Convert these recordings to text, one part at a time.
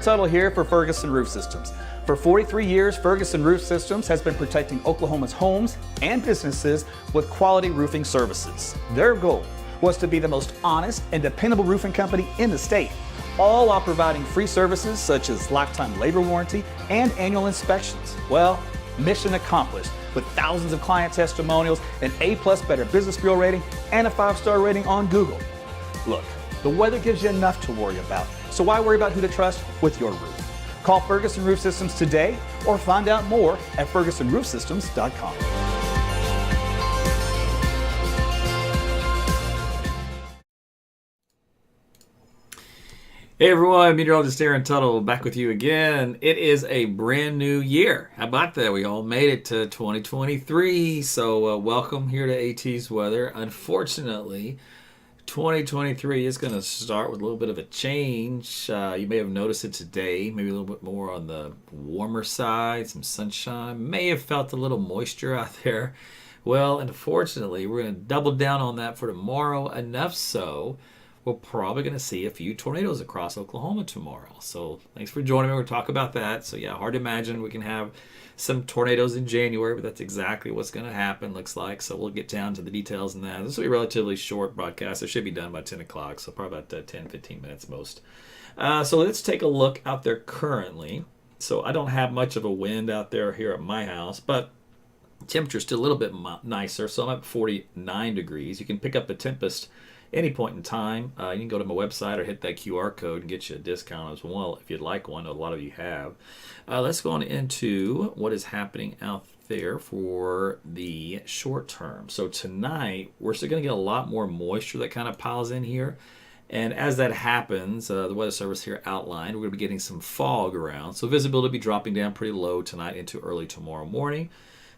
Tuttle here for Ferguson Roof Systems. For 43 years, Ferguson Roof Systems has been protecting Oklahoma's homes and businesses with quality roofing services. Their goal was to be the most honest and dependable roofing company in the state, all while providing free services such as lifetime labor warranty and annual inspections. Well, mission accomplished with thousands of client testimonials, an A+ Better Business Bureau rating, and a 5-star rating on Google. Look, the weather gives you enough to worry about, so why worry about who to trust with your roof? Call Ferguson Roof Systems today or find out more at fergusonroofsystems.com. Hey everyone, Meteorologist Tuttle back with you again. It is a brand new year. How about that? We all made it to 2023. So welcome here to AT's Weather. Unfortunately, 2023 is going to start with a little bit of a change. You may have noticed it today, maybe a little bit more on the warmer side, some sunshine. May have felt a little moisture out there. Well, unfortunately, we're going to double down on that for tomorrow, enough so we're probably going to see a few tornadoes across Oklahoma tomorrow. So thanks for joining me. We'll talk about that. So yeah, hard to imagine we can have some tornadoes in January, but that's exactly what's going to happen, looks like. So we'll get down to the details in that. This will be a relatively short broadcast. It should be done by 10 o'clock, so probably about 10, 15 minutes most. So let's take a look out there currently. So I don't have much of a wind out there here at my house, but temperature's still a little bit nicer. So I'm at 49 degrees. You can pick up a Tempest any point in time. You can go to my website or hit that QR code and get you a discount as well if you'd like one. A lot of you have. Let's go on into what is happening out there for the short term. So tonight, we're still going to get a lot more moisture that kind of piles in here. And as that happens, the Weather Service here outlined, we're going to be getting some fog around. So visibility will be dropping down pretty low tonight into early tomorrow morning.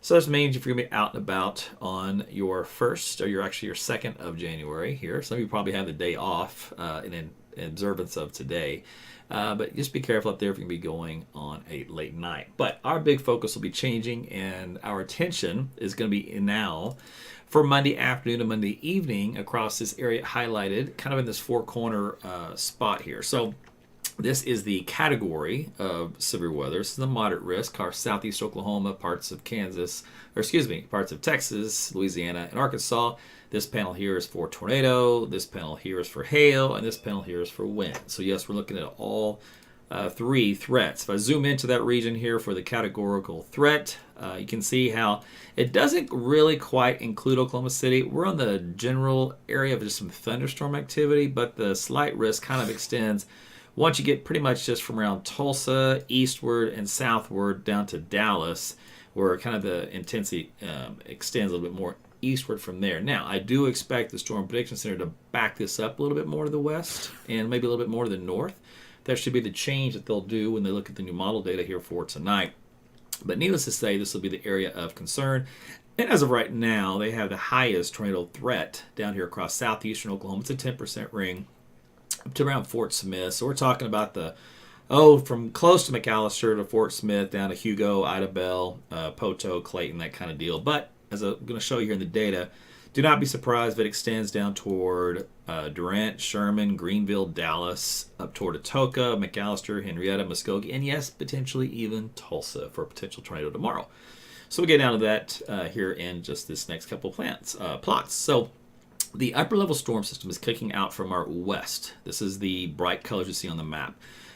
So this means if you're going to be out and about on your 1st or your second of January here, some of you probably have the day off in observance of today. But just be careful up there if you're going to be going on a late night. But our big focus will be changing, and our attention is going to be now for Monday afternoon and Monday evening across this area highlighted, kind of in this four-corner spot here. So this is the category of severe weather. This is the moderate risk. Our southeast Oklahoma, parts of parts of Texas, Louisiana, and Arkansas. This panel here is for tornado. This panel here is for hail, and this panel here is for wind. So yes, we're looking at all three threats. If I zoom into that region here for the categorical threat, you can see how it doesn't really quite include Oklahoma City. We're on the general area of just some thunderstorm activity, but the slight risk kind of extends once you get pretty much just from around Tulsa, eastward and southward down to Dallas, where kind of the intensity extends a little bit more eastward from there. Now, I do expect the Storm Prediction Center to back this up a little bit more to the west and maybe a little bit more to the north. That should be the change that they'll do when they look at the new model data here for tonight. But needless to say, this will be the area of concern. And as of right now, they have the highest tornado threat down here across southeastern Oklahoma. It's a 10% ring up to around Fort Smith. So we're talking about from close to McAllister to Fort Smith down to Hugo, Ida Bell, Poto, Clayton, that kind of deal. But as I'm going to show you here in the data, do not be surprised if it extends down toward Durant, Sherman, Greenville, Dallas, up toward Atoka, McAllister, Henrietta, Muskogee, and yes, potentially even Tulsa for a potential tornado tomorrow. So we'll get down to that here in just this next couple of plots. So the upper level storm system is kicking out from our west. This is the bright colors you see on the map.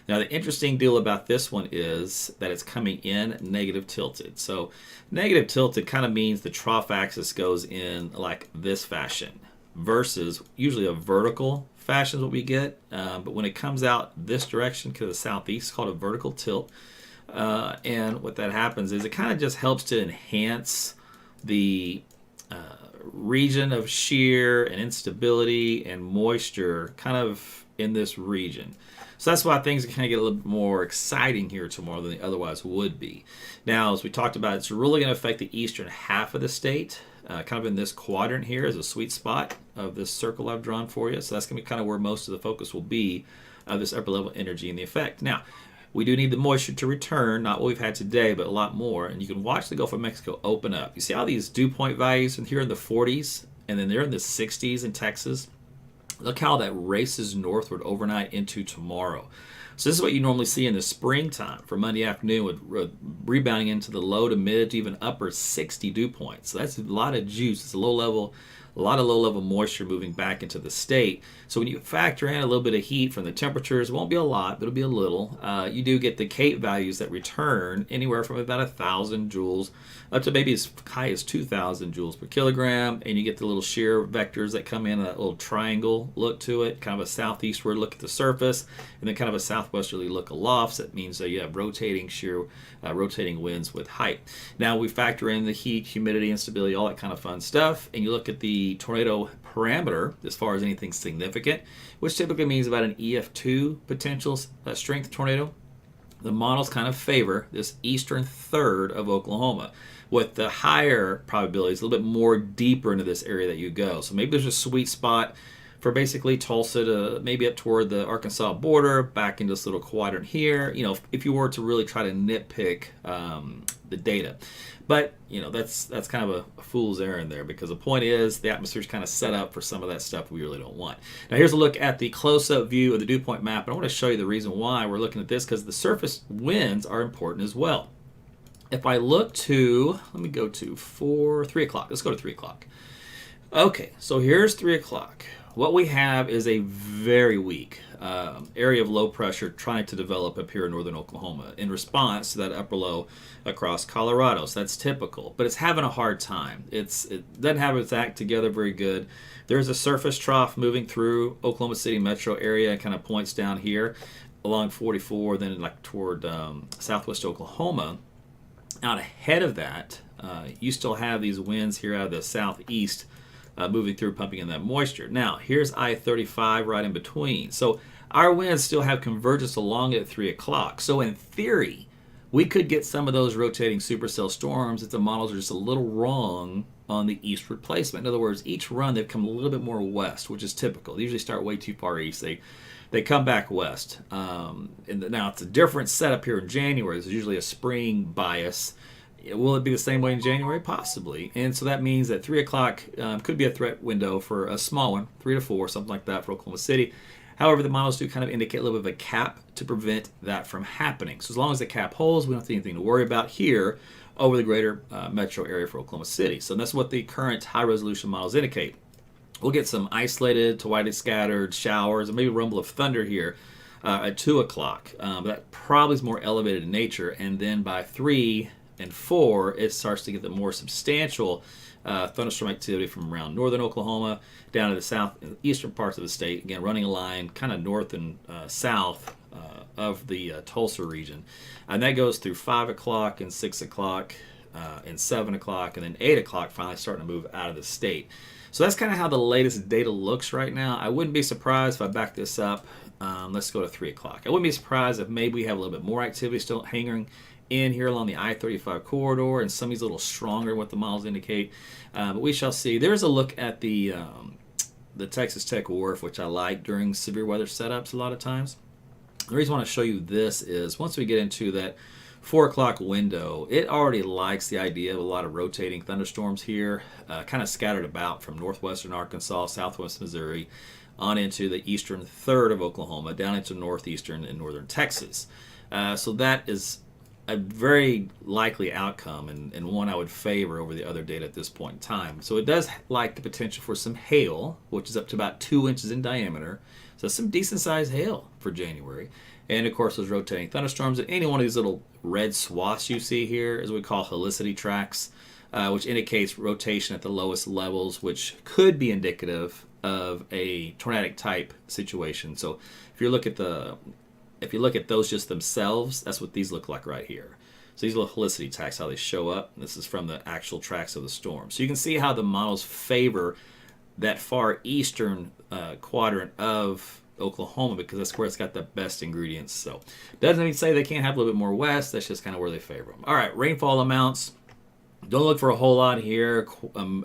Now, the interesting deal about this one is that it's coming in negative tilted. So negative tilted kind of means the trough axis goes in like this fashion versus usually a vertical fashion is what we get. But when it comes out this direction to the southeast, it's called a vertical tilt. And what that happens is it kind of just helps to enhance the region of shear and instability and moisture kind of in this region. So that's why things kind of get a little bit more exciting here tomorrow than they otherwise would be. Now, as we talked about, it's really going to affect the eastern half of the state. Kind of in this quadrant here is a sweet spot of this circle I've drawn for you. So that's going to be kind of where most of the focus will be of this upper level energy and the effect. Now, we do need the moisture to return, not what we've had today, but a lot more. And you can watch the Gulf of Mexico open up. You see how these dew point values are here in the 40s, and then they're in the 60s in Texas. Look how that races northward overnight into tomorrow. So this is what you normally see in the springtime for Monday afternoon with rebounding into the low to mid to even upper 60 dew points. So that's a lot of juice. It's a lot of low level moisture moving back into the state. So when you factor in a little bit of heat from the temperatures, it won't be a lot, but it'll be a little. You do get the Cape values that return anywhere from about 1,000 joules up to maybe as high as 2,000 joules per kilogram. And you get the little shear vectors that come in, a little triangle look to it, kind of a southeastward look at the surface, and then kind of a southwesterly look aloft. So that means that you have rotating winds with height. Now we factor in the heat, humidity, instability, all that kind of fun stuff, and you look at the tornado parameter as far as anything significant, which typically means about an EF2 potential strength tornado. The models kind of favor this eastern third of Oklahoma, with the higher probabilities a little bit more deeper into this area that you go. So maybe there's a sweet spot for basically Tulsa to maybe up toward the Arkansas border, back into this little quadrant here, if you were to really try to nitpick the data. But, that's kind of a fool's errand there, because the point is the atmosphere is kind of set up for some of that stuff we really don't want. Now here's a look at the close-up view of the dew point map, and I want to show you the reason why we're looking at this, because the surface winds are important as well. If I look to, let me go to 3 o'clock. Let's go to 3 o'clock. Okay, so here's 3 o'clock. What we have is a very weak area of low pressure trying to develop up here in northern Oklahoma in response to that upper low across Colorado. So that's typical, but it's having a hard time. It doesn't have its act together very good. There's a surface trough moving through Oklahoma City metro area, and kind of points down here along 44, then like toward southwest Oklahoma. Out ahead of that, you still have these winds here out of the southeast moving through, pumping in that moisture. Now, here's I-35 right in between. So our winds still have convergence along it at 3 o'clock. So in theory, we could get some of those rotating supercell storms if the models are just a little wrong on the eastward placement. In other words, each run they've come a little bit more west, which is typical. They usually start way too far east. They come back west. Now, it's a different setup here in January. There's usually a spring bias. Will it be the same way in January? Possibly. And so that means that 3 o'clock could be a threat window for a small one, 3 to 4, something like that for Oklahoma City. However, the models do kind of indicate a little bit of a cap to prevent that from happening. So as long as the cap holds, we don't have anything to worry about here over the greater metro area for Oklahoma City. So that's what the current high-resolution models indicate. We'll get some isolated to widely scattered showers and maybe rumble of thunder here at 2 o'clock. But that probably is more elevated in nature. And then by 3 and 4, it starts to get the more substantial thunderstorm activity from around northern Oklahoma down to the south and eastern parts of the state. Again, running a line kind of north and south of the Tulsa region. And that goes through 5 o'clock and 6 o'clock and 7 o'clock, and then 8 o'clock finally starting to move out of the state. So that's kind of how the latest data looks right now. I wouldn't be surprised if I back this up. Let's go to 3 o'clock. I wouldn't be surprised if maybe we have a little bit more activity still hanging in here along the I-35 corridor, and some of these a little stronger what the models indicate. But we shall see. There's a look at the Texas Tech Wharf, which I like during severe weather setups a lot of times. The reason I want to show you this is once we get into that 4 o'clock window, it already likes the idea of a lot of rotating thunderstorms here, kind of scattered about from northwestern Arkansas, southwest Missouri, on into the eastern third of Oklahoma, down into northeastern and northern Texas. So that is a very likely outcome, and one I would favor over the other data at this point in time. So it does like the potential for some hail, which is up to about 2 inches in diameter. So some decent sized hail for January. And of course, those rotating thunderstorms, and any one of these little red swaths you see here is what we call helicity tracks, which indicates rotation at the lowest levels, which could be indicative of a tornadic type situation. So if you look at those just themselves, that's what these look like right here. So these little helicity tracks, how they show up. This is from the actual tracks of the storm. So you can see how the models favor that far eastern quadrant of Oklahoma, because that's where it's got the best ingredients. So doesn't mean to say they can't have a little bit more west. That's just kind of where they favor them. All right, rainfall amounts. Don't look for a whole lot here.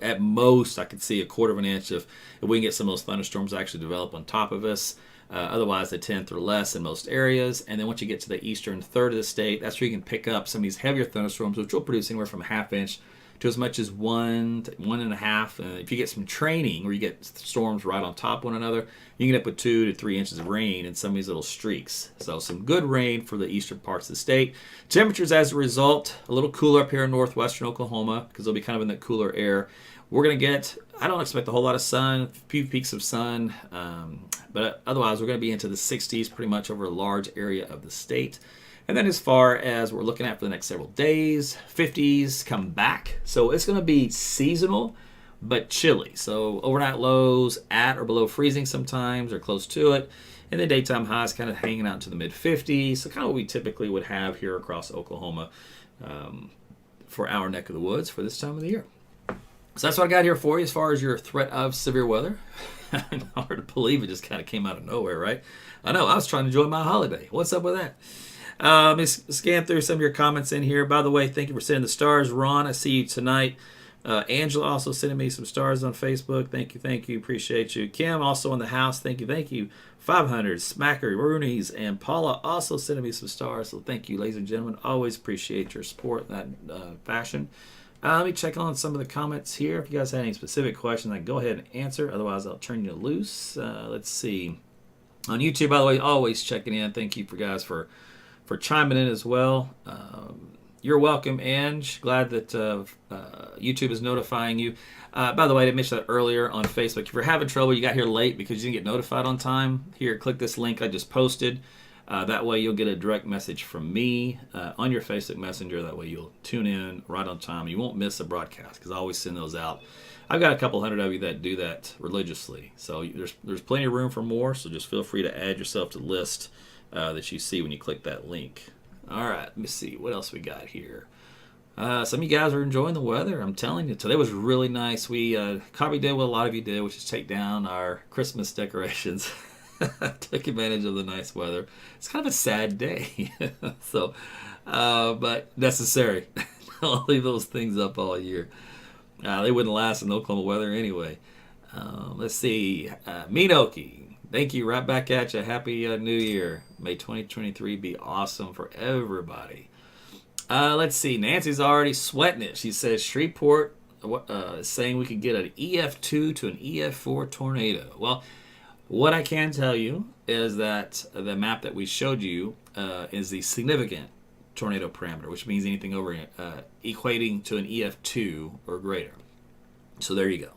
At most, I could see a quarter of an inch if we can get some of those thunderstorms actually develop on top of us. Otherwise, a tenth or less in most areas. And then once you get to the eastern third of the state, that's where you can pick up some of these heavier thunderstorms, which will produce anywhere from a half inch to as much as 1 to 1.5. If you get some training where you get storms right on top of one another, you can get up with 2 to 3 inches of rain in some of these little streaks. So some good rain for the eastern parts of the state. Temperatures as a result, a little cooler up here in northwestern Oklahoma because they'll be kind of in that cooler air. We're going to get, I don't expect a whole lot of sun, a few peaks of sun, but otherwise we're going to be into the 60s pretty much over a large area of the state. And then as far as we're looking at for the next several days, 50s come back. So it's going to be seasonal, but chilly. So overnight lows at or below freezing sometimes or close to it. And then daytime highs kind of hanging out to the mid 50s. So kind of what we typically would have here across Oklahoma for our neck of the woods for this time of the year. So that's what I got here for you as far as your threat of severe weather. Hard to believe it just kind of came out of nowhere, right? I know, I was trying to enjoy my holiday. What's up with that? Let me scan through some of your comments in here. By the way, thank you for sending the stars. Ron, I see you tonight. Angela also sending me some stars on Facebook. Thank you. Appreciate you. Kim also in the house. Thank you. 500, Smacker, Rooney's, and Paula also sending me some stars. So thank you, ladies and gentlemen. Always appreciate your support in that fashion. Let me check on some of the comments here. If you guys have any specific questions, I can go ahead and answer. Otherwise, I'll turn you loose. Let's see. On YouTube, by the way, always checking in. Thank you for guys for chiming in as well. You're welcome, Ange. Glad that YouTube is notifying you. By the way, I didn't mention that earlier on Facebook. If you're having trouble, you got here late because you didn't get notified on time, here, click this link I just posted. That way you'll get a direct message from me on your Facebook Messenger. That way you'll tune in right on time. You won't miss a broadcast because I always send those out. I've got a couple hundred of you that do that religiously. So there's plenty of room for more, so just feel free to add yourself to the list that you see when you click that link. All right, let me see. What else we got here? Some of you guys are enjoying the weather. I'm telling you, today was really nice. We Cobby did what a lot of you did, which is take down our Christmas decorations. Took advantage of the nice weather. It's kind of a sad day, so but necessary. I'll leave those things up all year. They wouldn't last in Oklahoma weather anyway. Let's see. Minoki, thank you. Right back at you. Happy New Year. May 2023 be awesome for everybody. Let's see. Nancy's already sweating it. She says Shreveport saying we could get an EF2 to an EF4 tornado. Well, what I can tell you is that the map that we showed you is the significant tornado parameter, which means anything over equating to an EF2 or greater. So there you go.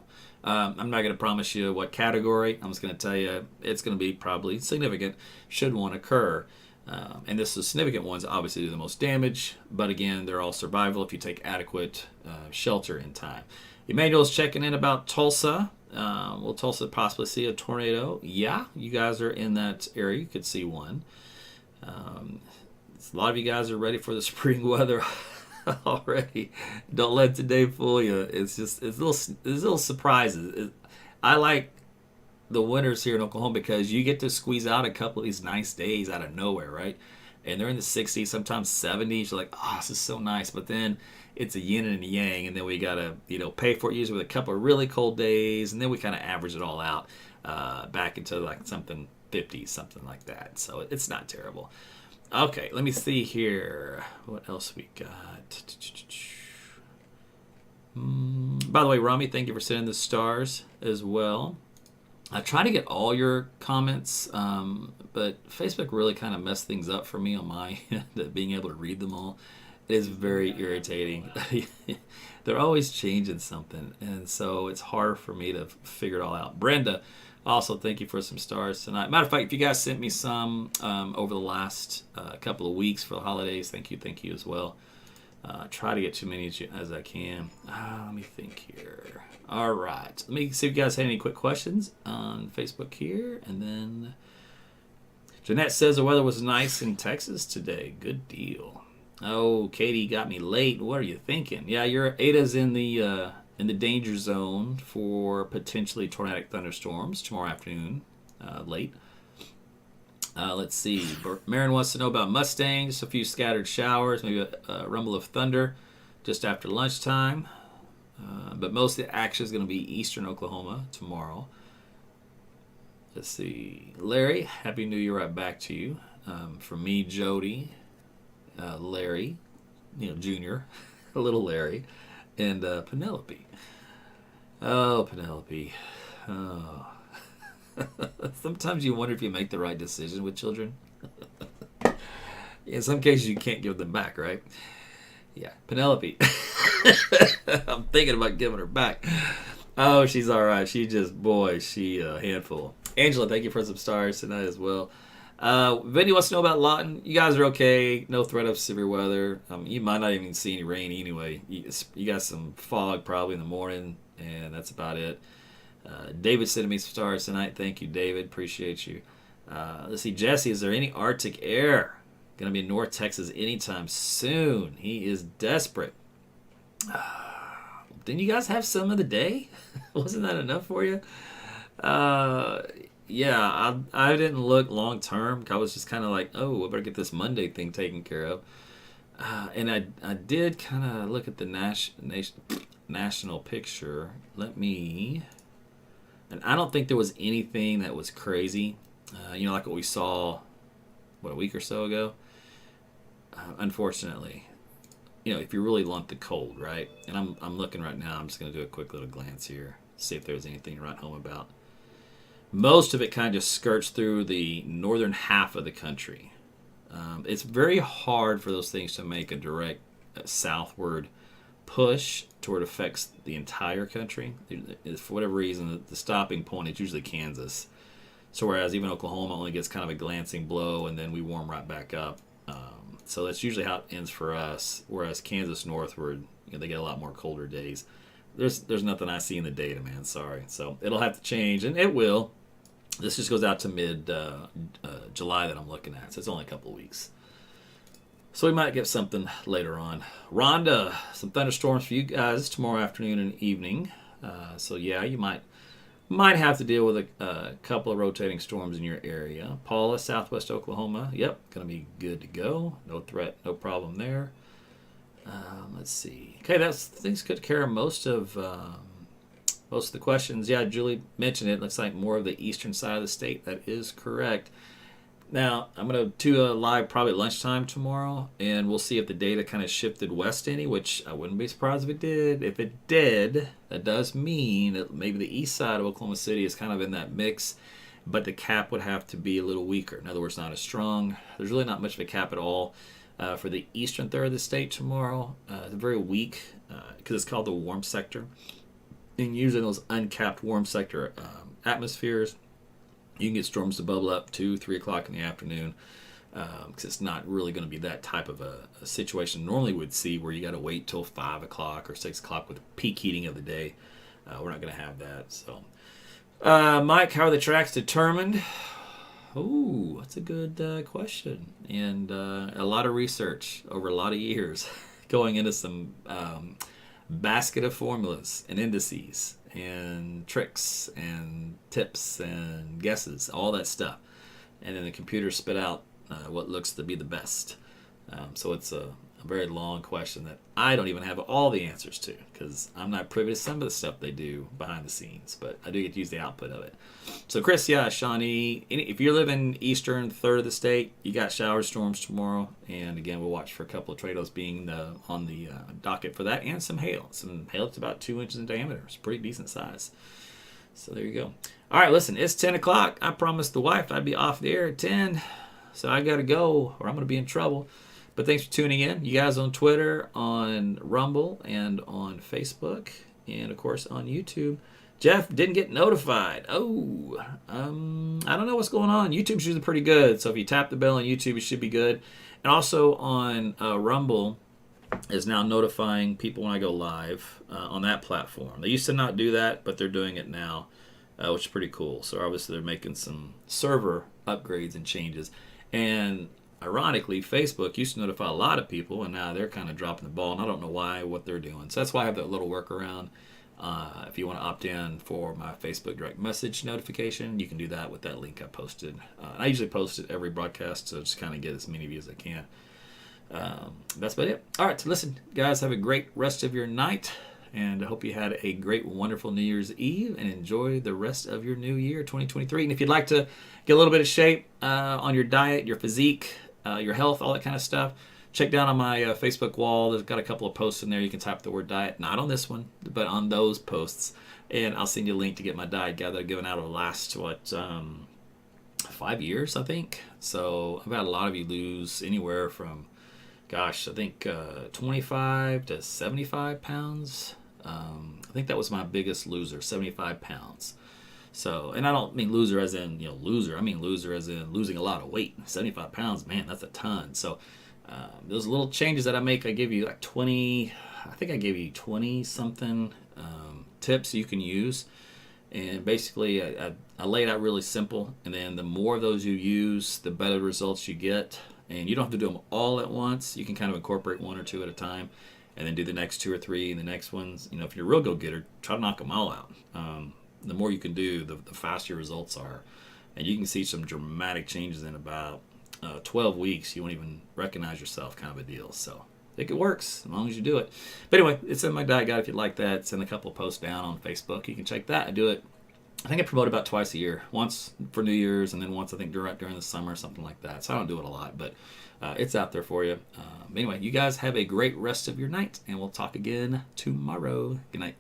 I'm not going to promise you what category. I'm just going to tell you it's going to be probably significant should one occur. And this is significant ones obviously do the most damage, but again, they're all survival if you take adequate shelter in time. Emmanuel's checking in about Tulsa. Will Tulsa possibly see a tornado? Yeah, you guys are in that area. You could see one. A lot of you guys are ready for the spring weather already. Don't let today fool you. It's little surprises. I like the winters here in Oklahoma because you get to squeeze out a couple of these nice days out of nowhere, right? And they're in the 60s, sometimes 70s. You're like, oh, this is so nice. But then it's a yin and a yang, and then we gotta, pay for it usually with a couple of really cold days, and then we kind of average it all out back into like something 50, something like that. So it's not terrible. Okay, let me see here. What else we got? By the way, Rami, thank you for sending the stars as well. I try to get all your comments, but Facebook really kind of messed things up for me on my end, being able to read them all. It is very irritating. They're always changing something, and so it's hard for me to figure it all out. Brenda, also thank you for some stars tonight. Matter of fact, if you guys sent me some over the last couple of weeks for the holidays, thank you as well. Try to get too many as I can. Let me think here. All right. Let me see if you guys had any quick questions on Facebook here. And then Jeanette says the weather was nice in Texas today. Good deal. Oh, Katie got me late. What are you thinking? Yeah, your Ada's in the danger zone for potentially tornadic thunderstorms tomorrow afternoon, late. Let's see. Marin wants to know about Mustang. Just a few scattered showers, maybe a rumble of thunder just after lunchtime. But most of the action is going to be eastern Oklahoma tomorrow. Let's see. Larry, Happy New Year right back to you. From me, Jody, Larry, Junior, little Larry, And Penelope. Oh, Penelope. Oh. Sometimes you wonder if you make the right decision with children. In some cases, you can't give them back, right? Yeah, Penelope. I'm thinking about giving her back. Oh, she's all right. She a handful. Angela, thank you for some stars tonight as well. Vinny wants to know about Lawton. You guys are okay. No threat of severe weather. You might not even see any rain anyway. You got some fog probably in the morning, and that's about it. David sending me some stars tonight. Thank you, David. Appreciate you. Let's see, Jesse, is there any Arctic air going to be in North Texas anytime soon? He is desperate. Didn't you guys have some of the day? Wasn't that enough for you? Yeah, I didn't look long term. I was just kind of like, oh, I better get this Monday thing taken care of. And I did kind of look at the national picture. And I don't think there was anything that was crazy. Like what we saw, a week or so ago? Unfortunately. If you really want the cold, right? And I'm looking right now. I'm just going to do a quick little glance here, see if there's anything to write home about. Most of it kind of just skirts through the northern half of the country. It's very hard for those things to make a direct southward push to where it affects the entire country. For whatever reason, the stopping point is usually Kansas. So whereas even Oklahoma only gets kind of a glancing blow, and then we warm right back up. So that's usually how it ends for us. Whereas Kansas northward, they get a lot more colder days. There's nothing I see in the data, man. Sorry. So it'll have to change, and it will. This just goes out to mid July that I'm looking at, so it's only a couple of weeks. So we might get something later on. Rhonda, some thunderstorms for you guys tomorrow afternoon and evening. So yeah, you might have to deal with a couple of rotating storms in your area. Paula, Southwest Oklahoma. Yep, going to be good to go. No threat, no problem there. Let's see. Okay, things could care most of the questions. Yeah, Julie mentioned it. Looks like more of the eastern side of the state. That is correct. Now, I'm going to do a live probably at lunchtime tomorrow, and we'll see if the data kind of shifted west any, which I wouldn't be surprised if it did. If it did, that does mean that maybe the east side of Oklahoma City is kind of in that mix, but the cap would have to be a little weaker. In other words, not as strong. There's really not much of a cap at all for the eastern third of the state tomorrow. It's very weak because it's called the warm sector. And usually those uncapped warm sector atmospheres, you can get storms to bubble up 2, 3 o'clock in the afternoon because it's not really going to be that type of a situation normally would see where you got to wait till 5 o'clock or 6 o'clock with the peak heating of the day. We're not going to have that. So, Mike, how are the tracks determined? Oh, that's a good question. And a lot of research over a lot of years going into some basket of formulas and indices and tricks and tips and guesses, all that stuff. And then the computer spit out what looks to be the best. So it's a very long question that I don't even have all the answers to because I'm not privy to some of the stuff they do behind the scenes, but I do get to use the output of it. So Chris, yeah, Shawnee, if you live in eastern third of the state, you got shower storms tomorrow, and again, we'll watch for a couple of tornadoes being on the docket for that, and some hail. Some hail that's about 2 inches in diameter. It's pretty decent size. So there you go. All right, listen, it's 10 o'clock. I promised the wife I'd be off the air at 10, so I got to go or I'm going to be in trouble. But thanks for tuning in. You guys on Twitter, on Rumble, and on Facebook, and of course on YouTube. Jeff didn't get notified. Oh, I don't know what's going on. YouTube's usually pretty good, so if you tap the bell on YouTube, it should be good. And also on Rumble is now notifying people when I go live on that platform. They used to not do that, but they're doing it now, which is pretty cool. So obviously they're making some server upgrades and changes. And ironically, Facebook used to notify a lot of people, and now they're kind of dropping the ball, and I don't know what they're doing. So that's why I have that little workaround. If you want to opt in for my Facebook direct message notification, you can do that with that link I posted. I usually post it every broadcast, so just kind of get as many views as I can. That's about it. All right, so listen, guys, have a great rest of your night, and I hope you had a great, wonderful New Year's Eve, and enjoy the rest of your new year, 2023. And if you'd like to get a little bit of shape on your diet, your physique, your health, all that kind of stuff, check down on my Facebook wall. There's got a couple of posts in there. You can type the word diet, not on this one, but on those posts. And I'll send you a link to get my diet guide that I've given out over the last, 5 years, I think. So I've had a lot of you lose anywhere from, I think 25 to 75 pounds. I think that was my biggest loser, 75 pounds. So, and I don't mean loser as in, loser. I mean loser as in losing a lot of weight. 75 pounds, man, that's a ton. So those little changes that I make, I give you like 20, I think I gave you 20 something tips you can use. And basically, I lay it out really simple. And then the more of those you use, the better results you get. And you don't have to do them all at once. You can kind of incorporate one or two at a time, and then do the next 2 or 3, and the next ones. If you're a real go-getter, try to knock them all out. The more you can do, the faster your results are. And you can see some dramatic changes in about 12 weeks. You won't even recognize yourself, kind of a deal. So I think it works as long as you do it. But anyway, it's in my diet guide if you'd like that. It's in a couple of posts down on Facebook. You can check that. I do it. I think I promote about twice a year. Once for New Year's, and then once I think during the summer, something like that. So I don't do it a lot, but it's out there for you. Anyway, you guys have a great rest of your night, and we'll talk again tomorrow. Good night.